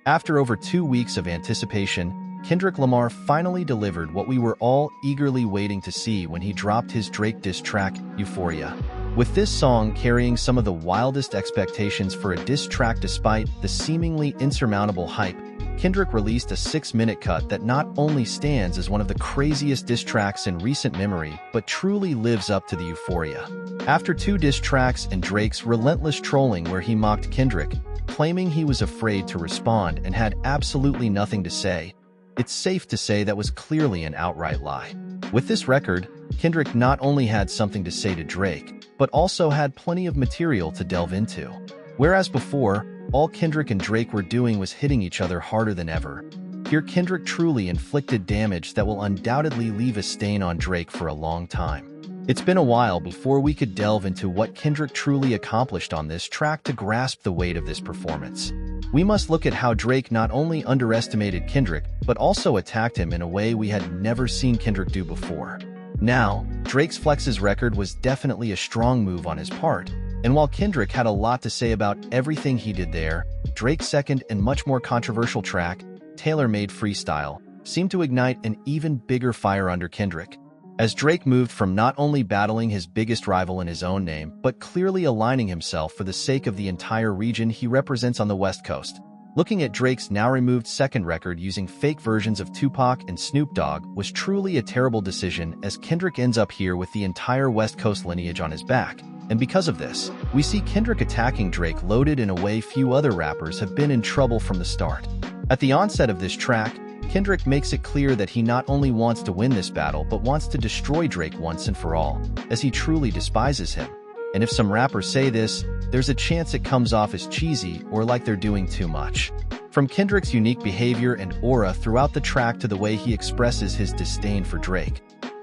After over 2 weeks of anticipation, Kendrick Lamar finally delivered what we were all eagerly waiting to see when he dropped his Drake diss track, Euphoria. With this song carrying some of the wildest expectations for a diss track despite the seemingly insurmountable hype, Kendrick released a 6-minute cut that not only stands as one of the craziest diss tracks in recent memory, but truly lives up to the euphoria. After 2 diss tracks and Drake's relentless trolling where he mocked Kendrick, claiming he was afraid to respond and had absolutely nothing to say, it's safe to say that was clearly an outright lie. With this record, Kendrick not only had something to say to Drake, but also had plenty of material to delve into. Whereas before, all Kendrick and Drake were doing was hitting each other harder than ever, here Kendrick truly inflicted damage that will undoubtedly leave a stain on Drake for a long time. It's been a while before we could delve into what Kendrick truly accomplished on this track to grasp the weight of this performance. We must look at how Drake not only underestimated Kendrick, but also attacked him in a way we had never seen Kendrick do before. Now, Drake's Flex's record was definitely a strong move on his part, and while Kendrick had a lot to say about everything he did there, Drake's second and much more controversial track, Tailor-Made Freestyle, seemed to ignite an even bigger fire under Kendrick. As Drake moved from not only battling his biggest rival in his own name, but clearly aligning himself for the sake of the entire region he represents on the West Coast. Looking at Drake's now-removed second record using fake versions of Tupac and Snoop Dogg was truly a terrible decision, as Kendrick ends up here with the entire West Coast lineage on his back. And because of this, we see Kendrick attacking Drake loaded in a way few other rappers have been in trouble from the start. At the onset of this track, Kendrick makes it clear that he not only wants to win this battle but wants to destroy Drake once and for all, as he truly despises him. And if some rappers say this, there's a chance it comes off as cheesy or like they're doing too much. From Kendrick's unique behavior and aura throughout the track to the way he expresses his disdain for Drake,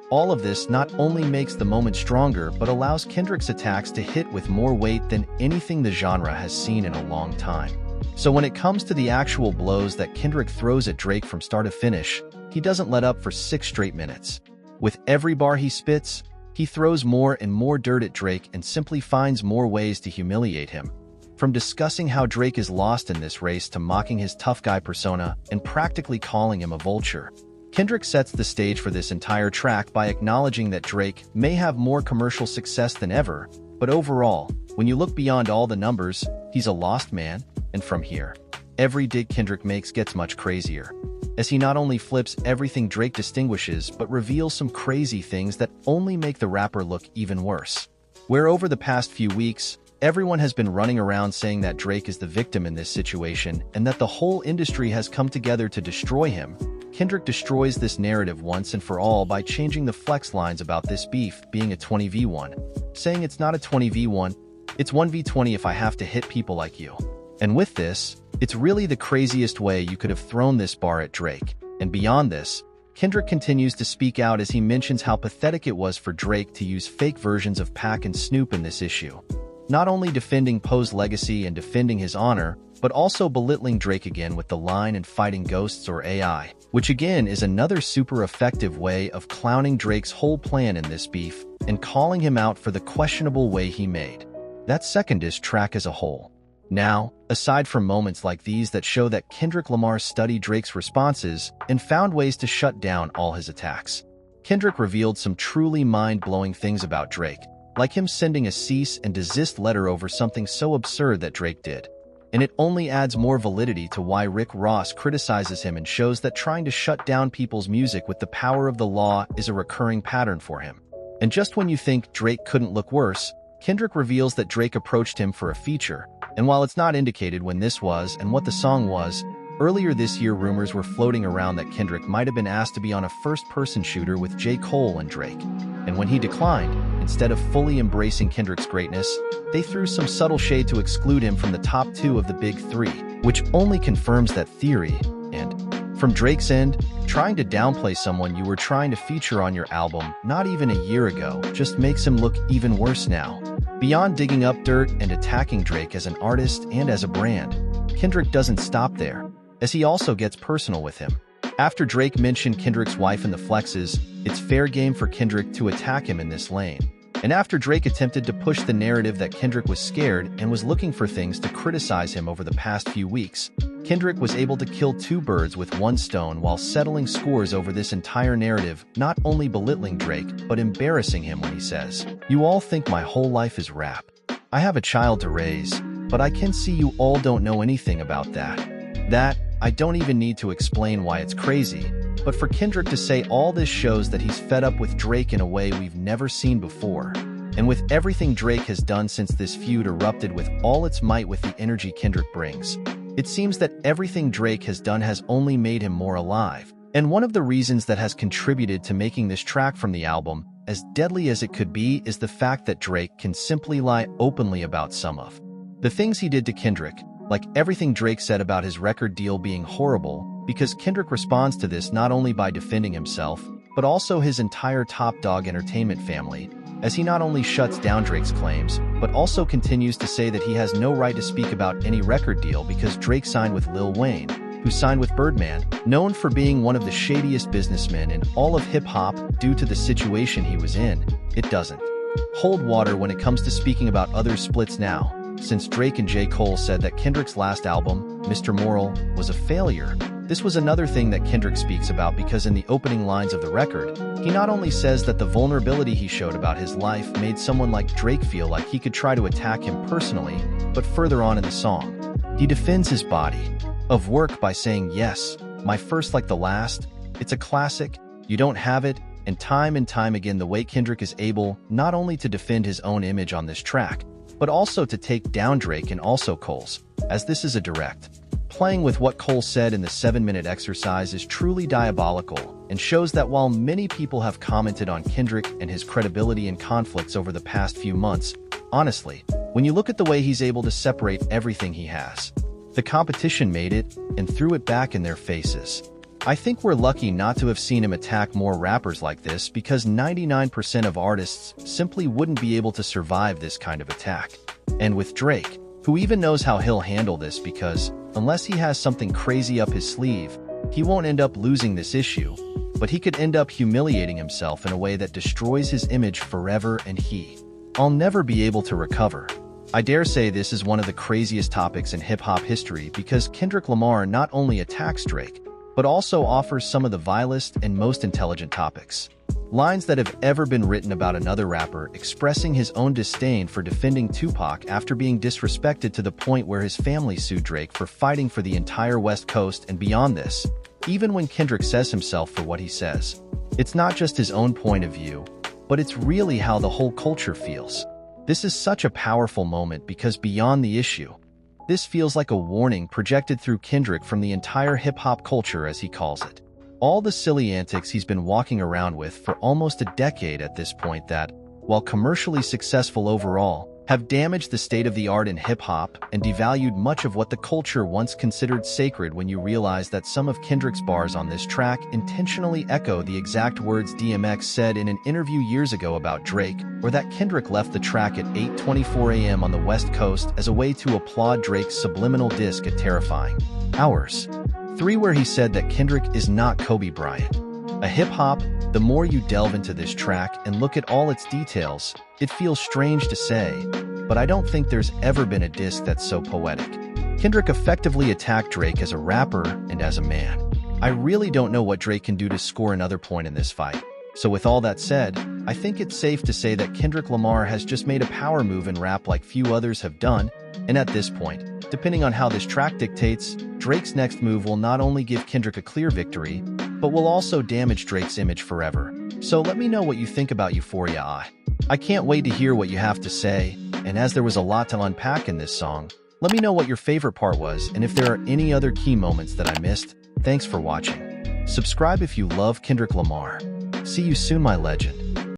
all of this not only makes the moment stronger but allows Kendrick's attacks to hit with more weight than anything the genre has seen in a long time. So when it comes to the actual blows that Kendrick throws at Drake from start to finish, he doesn't let up for 6 straight minutes. With every bar he spits, he throws more and more dirt at Drake and simply finds more ways to humiliate him. From discussing how Drake is lost in this race to mocking his tough guy persona and practically calling him a vulture, Kendrick sets the stage for this entire track by acknowledging that Drake may have more commercial success than ever, but overall, when you look beyond all the numbers, he's a lost man. And from here, every dig Kendrick makes gets much crazier, as he not only flips everything Drake distinguishes but reveals some crazy things that only make the rapper look even worse. Where over the past few weeks, everyone has been running around saying that Drake is the victim in this situation and that the whole industry has come together to destroy him, Kendrick destroys this narrative once and for all by changing the flex lines about this beef being a 20v1, saying it's not a 20v1, it's 1v20 if I have to hit people like you. And with this, it's really the craziest way you could have thrown this bar at Drake. And beyond this, Kendrick continues to speak out as he mentions how pathetic it was for Drake to use fake versions of Pac and Snoop in this issue. Not only defending Poe's legacy and defending his honor, but also belittling Drake again with the line and fighting ghosts or AI, which again is another super effective way of clowning Drake's whole plan in this beef and calling him out for the questionable way he made that second diss track as a whole. Now, aside from moments like these that show that Kendrick Lamar studied Drake's responses and found ways to shut down all his attacks, Kendrick revealed some truly mind-blowing things about Drake, like him sending a cease and desist letter over something so absurd that Drake did. And it only adds more validity to why Rick Ross criticizes him and shows that trying to shut down people's music with the power of the law is a recurring pattern for him. And just when you think Drake couldn't look worse, Kendrick reveals that Drake approached him for a feature, and while it's not indicated when this was and what the song was, earlier this year rumors were floating around that Kendrick might have been asked to be on a first-person shooter with J. Cole and Drake. And when he declined, instead of fully embracing Kendrick's greatness, they threw some subtle shade to exclude him from the top 2 of the big 3, which only confirms that theory. And from Drake's end, trying to downplay someone you were trying to feature on your album not even a year ago just makes him look even worse now. Beyond digging up dirt and attacking Drake as an artist and as a brand, Kendrick doesn't stop there, as he also gets personal with him. After Drake mentioned Kendrick's wife in the flexes, it's fair game for Kendrick to attack him in this lane. And after Drake attempted to push the narrative that Kendrick was scared and was looking for things to criticize him over the past few weeks, Kendrick was able to kill two birds with one stone while settling scores over this entire narrative, not only belittling Drake, but embarrassing him when he says, "You all think my whole life is rap. I have a child to raise, but I can see you all don't know anything about that. I don't even need to explain why it's crazy." But for Kendrick to say all this shows that he's fed up with Drake in a way we've never seen before. And with everything Drake has done since this feud erupted with all its might with the energy Kendrick brings, it seems that everything Drake has done has only made him more alive. And one of the reasons that has contributed to making this track from the album as deadly as it could be is the fact that Drake can simply lie openly about some of the things he did to Kendrick, like everything Drake said about his record deal being horrible, because Kendrick responds to this not only by defending himself, but also his entire Top Dog Entertainment family, as he not only shuts down Drake's claims, but also continues to say that he has no right to speak about any record deal because Drake signed with Lil Wayne, who signed with Birdman, known for being one of the shadiest businessmen in all of hip-hop due to the situation he was in. It doesn't hold water when it comes to speaking about other splits now, since Drake and J. Cole said that Kendrick's last album, Mr. Moral, was a failure. This was another thing that Kendrick speaks about because in the opening lines of the record, he not only says that the vulnerability he showed about his life made someone like Drake feel like he could try to attack him personally, but further on in the song, he defends his body of work by saying, "Yes, my first like the last, it's a classic, you don't have it," and time again the way Kendrick is able not only to defend his own image on this track, but also to take down Drake and also Cole's, as this is a direct playing with what Cole said in the 7-minute exercise is truly diabolical and shows that while many people have commented on Kendrick and his credibility in conflicts over the past few months, honestly, when you look at the way he's able to separate everything he has, the competition made it and threw it back in their faces. I think we're lucky not to have seen him attack more rappers like this because 99% of artists simply wouldn't be able to survive this kind of attack. And with Drake, who even knows how he'll handle this because, unless he has something crazy up his sleeve, he won't end up losing this issue, but he could end up humiliating himself in a way that destroys his image forever and I'll never be able to recover. I dare say this is one of the craziest topics in hip-hop history because Kendrick Lamar not only attacks Drake, but also offers some of the vilest and most intelligent topics. Lines that have ever been written about another rapper expressing his own disdain for defending Tupac after being disrespected to the point where his family sued Drake for fighting for the entire West Coast and beyond this. Even when Kendrick says himself for what he says, it's not just his own point of view, but it's really how the whole culture feels. This is such a powerful moment because beyond the issue, this feels like a warning projected through Kendrick from the entire hip-hop culture as he calls it. All the silly antics he's been walking around with for almost a decade at this point that, while commercially successful overall, have damaged the state of the art in hip-hop and devalued much of what the culture once considered sacred when you realize that some of Kendrick's bars on this track intentionally echo the exact words DMX said in an interview years ago about Drake, or that Kendrick left the track at 8:24 a.m. on the West Coast as a way to applaud Drake's subliminal diss at terrifying hours. 3 where he said that Kendrick is not Kobe Bryant. A hip-hop, the more you delve into this track and look at all its details, it feels strange to say, but I don't think there's ever been a disc that's so poetic. Kendrick effectively attacked Drake as a rapper and as a man. I really don't know what Drake can do to score another point in this fight. So with all that said, I think it's safe to say that Kendrick Lamar has just made a power move in rap like few others have done, and at this point, depending on how this track dictates, Drake's next move will not only give Kendrick a clear victory, but will also damage Drake's image forever. So let me know what you think about Euphoria. I can't wait to hear what you have to say, and as there was a lot to unpack in this song, let me know what your favorite part was and if there are any other key moments that I missed. Thanks for watching. Subscribe if you love Kendrick Lamar. See you soon, my legend.